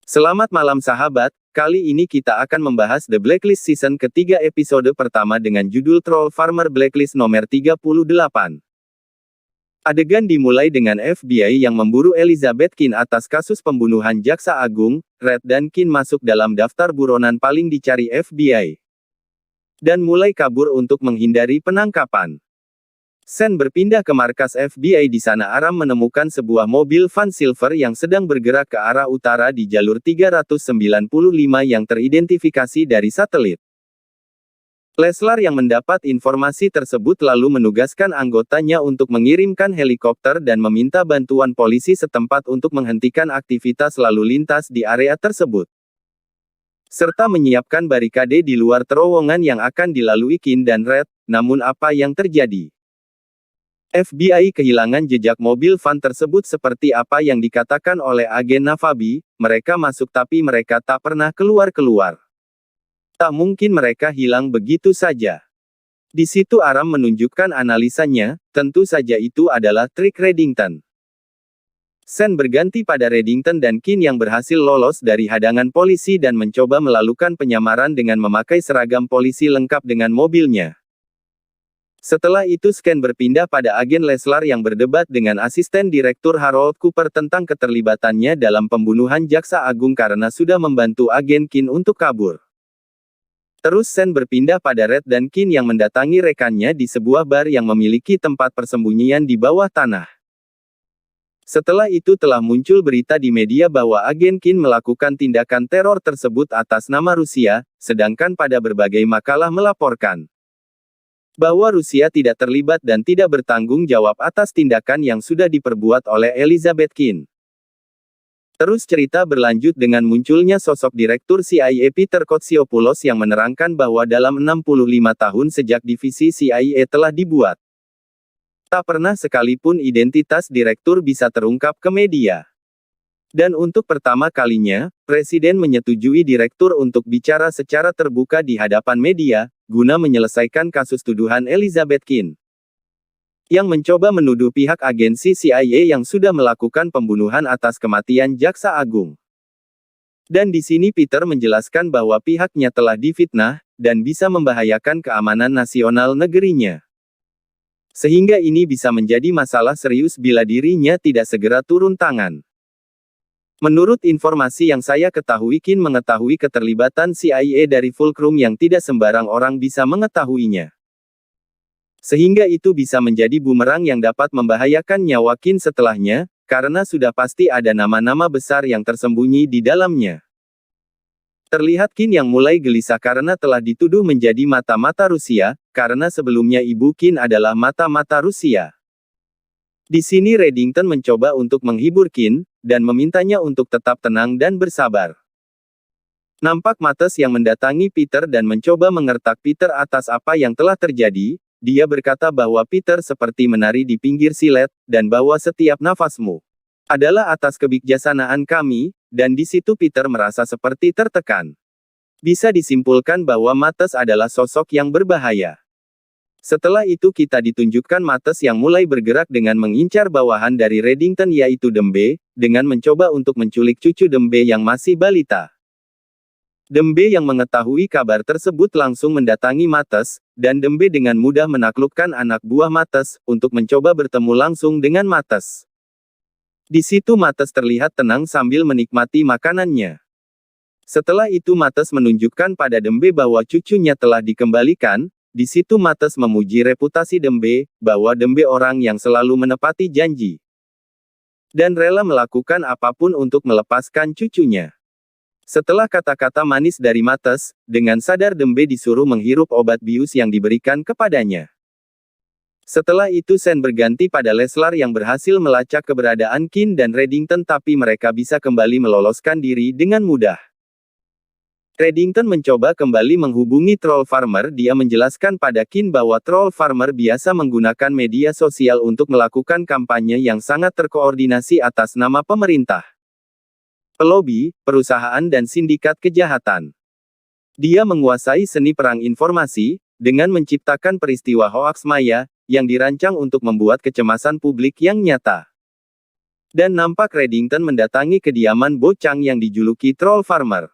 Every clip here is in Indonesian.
Selamat malam sahabat, kali ini kita akan membahas The Blacklist Season ketiga episode pertama dengan judul Troll Farmer Blacklist nomor 38. Adegan dimulai dengan FBI yang memburu Elizabeth Kane atas kasus pembunuhan Jaksa Agung. Red dan Kane masuk dalam daftar buronan paling dicari FBI. Dan mulai kabur untuk menghindari penangkapan. Sen berpindah ke markas FBI. Di sana Aram menemukan sebuah mobil van silver yang sedang bergerak ke arah utara di jalur 395 yang teridentifikasi dari satelit. Leslar yang mendapat informasi tersebut lalu menugaskan anggotanya untuk mengirimkan helikopter dan meminta bantuan polisi setempat untuk menghentikan aktivitas lalu lintas di area tersebut. Serta menyiapkan barikade di luar terowongan yang akan dilalui Kane dan Red. Namun apa yang terjadi? FBI kehilangan jejak mobil van tersebut seperti apa yang dikatakan oleh agen Navabi, mereka masuk tapi mereka tak pernah keluar-keluar. Tak mungkin mereka hilang begitu saja. Di situ Aram menunjukkan analisanya, tentu saja itu adalah trik Reddington. Sen berganti pada Reddington dan Kane yang berhasil lolos dari hadangan polisi dan mencoba melakukan penyamaran dengan memakai seragam polisi lengkap dengan mobilnya. Setelah itu Scan berpindah pada agen Leslar yang berdebat dengan asisten direktur Harold Cooper tentang keterlibatannya dalam pembunuhan Jaksa Agung karena sudah membantu agen Kane untuk kabur. Terus Sen berpindah pada Red dan Kane yang mendatangi rekannya di sebuah bar yang memiliki tempat persembunyian di bawah tanah. Setelah itu telah muncul berita di media bahwa agen Kane melakukan tindakan teror tersebut atas nama Rusia, sedangkan pada berbagai makalah melaporkan bahwa Rusia tidak terlibat dan tidak bertanggung jawab atas tindakan yang sudah diperbuat oleh Elizabeth Kane. Terus cerita berlanjut dengan munculnya sosok Direktur CIA Peter Kotsiopoulos yang menerangkan bahwa dalam 65 tahun sejak divisi CIA telah dibuat, tak pernah sekalipun identitas Direktur bisa terungkap ke media. Dan untuk pertama kalinya, Presiden menyetujui Direktur untuk bicara secara terbuka di hadapan media, guna menyelesaikan kasus tuduhan Elizabeth Kane, yang mencoba menuduh pihak agensi CIA yang sudah melakukan pembunuhan atas kematian Jaksa Agung. Dan di sini Peter menjelaskan bahwa pihaknya telah difitnah, dan bisa membahayakan keamanan nasional negerinya. Sehingga ini bisa menjadi masalah serius bila dirinya tidak segera turun tangan. Menurut informasi yang saya ketahui, Kane mengetahui keterlibatan CIA dari Fulcrum yang tidak sembarang orang bisa mengetahuinya. Sehingga itu bisa menjadi bumerang yang dapat membahayakan nyawa Kane setelahnya, karena sudah pasti ada nama-nama besar yang tersembunyi di dalamnya. Terlihat Kane yang mulai gelisah karena telah dituduh menjadi mata-mata Rusia, karena sebelumnya ibu Kane adalah mata-mata Rusia. Di sini Reddington mencoba untuk menghibur Kane, dan memintanya untuk tetap tenang dan bersabar. Nampak Mattes yang mendatangi Peter dan mencoba mengertak Peter atas apa yang telah terjadi. Dia berkata bahwa Peter seperti menari di pinggir silet, dan bahwa setiap nafasmu adalah atas kebijaksanaan kami, dan di situ Peter merasa seperti tertekan. Bisa disimpulkan bahwa Mattes adalah sosok yang berbahaya. Setelah itu kita ditunjukkan Mattes yang mulai bergerak dengan mengincar bawahan dari Reddington yaitu Dembe, dengan mencoba untuk menculik cucu Dembe yang masih balita. Dembe yang mengetahui kabar tersebut langsung mendatangi Mattes, dan Dembe dengan mudah menaklukkan anak buah Mattes, untuk mencoba bertemu langsung dengan Mattes. Di situ Mattes terlihat tenang sambil menikmati makanannya. Setelah itu Mattes menunjukkan pada Dembe bahwa cucunya telah dikembalikan. Di situ Mattes memuji reputasi Dembe, bahwa Dembe orang yang selalu menepati janji. Dan rela melakukan apapun untuk melepaskan cucunya. Setelah kata-kata manis dari Mattes, dengan sadar Dembe disuruh menghirup obat bius yang diberikan kepadanya. Setelah itu Sen berganti pada Leslar yang berhasil melacak keberadaan Kane dan Reddington tapi mereka bisa kembali meloloskan diri dengan mudah. Reddington mencoba kembali menghubungi Troll Farmer. Dia menjelaskan pada Kane bahwa Troll Farmer biasa menggunakan media sosial untuk melakukan kampanye yang sangat terkoordinasi atas nama pemerintah, pelobi, perusahaan dan sindikat kejahatan. Dia menguasai seni perang informasi, dengan menciptakan peristiwa hoaks maya, yang dirancang untuk membuat kecemasan publik yang nyata. Dan nampak Reddington mendatangi kediaman Bo Chang yang dijuluki Troll Farmer.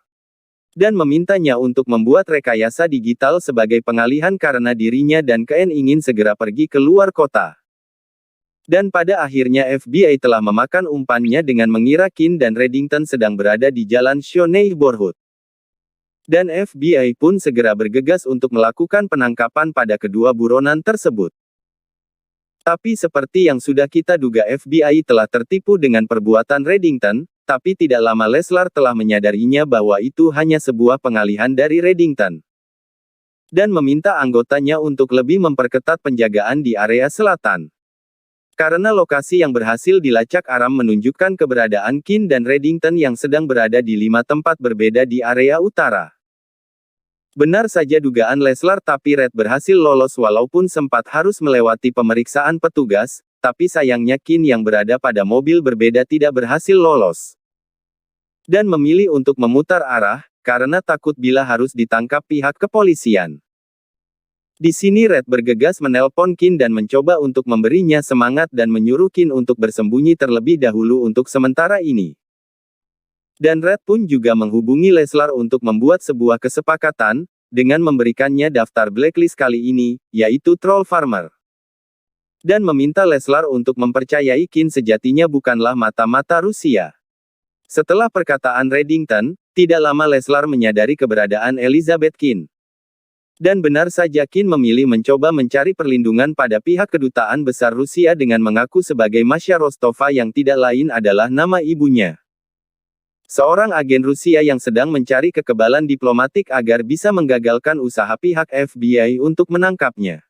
Dan memintanya untuk membuat rekayasa digital sebagai pengalihan karena dirinya dan Ken ingin segera pergi ke luar kota. Dan pada akhirnya FBI telah memakan umpannya dengan mengira Ken dan Reddington sedang berada di jalan Shaw Neighborhood. Dan FBI pun segera bergegas untuk melakukan penangkapan pada kedua buronan tersebut. Tapi seperti yang sudah kita duga, FBI telah tertipu dengan perbuatan Reddington, tapi tidak lama Leslar telah menyadarinya bahwa itu hanya sebuah pengalihan dari Reddington. Dan meminta anggotanya untuk lebih memperketat penjagaan di area selatan. Karena lokasi yang berhasil dilacak Aram menunjukkan keberadaan Ken dan Reddington yang sedang berada di 5 tempat berbeda di area utara. Benar saja dugaan Leslar, tapi Red berhasil lolos walaupun sempat harus melewati pemeriksaan petugas, tapi sayangnya Ken yang berada pada mobil berbeda tidak berhasil lolos. Dan memilih untuk memutar arah, karena takut bila harus ditangkap pihak kepolisian. Di sini Red bergegas menelpon Ken dan mencoba untuk memberinya semangat dan menyuruh Ken untuk bersembunyi terlebih dahulu untuk sementara ini. Dan Red pun juga menghubungi Leslar untuk membuat sebuah kesepakatan, dengan memberikannya daftar blacklist kali ini, yaitu Troll Farmer. Dan meminta Leslar untuk mempercayai Ken sejatinya bukanlah mata-mata Rusia. Setelah perkataan Reddington, tidak lama Leslar menyadari keberadaan Elizabeth Ken. Dan benar saja Ken memilih mencoba mencari perlindungan pada pihak kedutaan besar Rusia dengan mengaku sebagai Masya Rostova yang tidak lain adalah nama ibunya. Seorang agen Rusia yang sedang mencari kekebalan diplomatik agar bisa menggagalkan usaha pihak FBI untuk menangkapnya.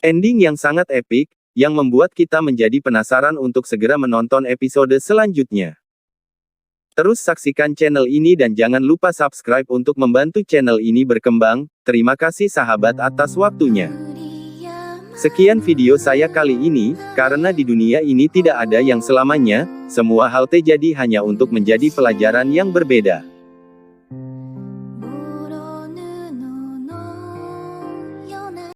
Ending yang sangat epik, yang membuat kita menjadi penasaran untuk segera menonton episode selanjutnya. Terus saksikan channel ini dan jangan lupa subscribe untuk membantu channel ini berkembang. Terima kasih sahabat atas waktunya. Sekian video saya kali ini, karena di dunia ini tidak ada yang selamanya, semua hal terjadi hanya untuk menjadi pelajaran yang berbeda.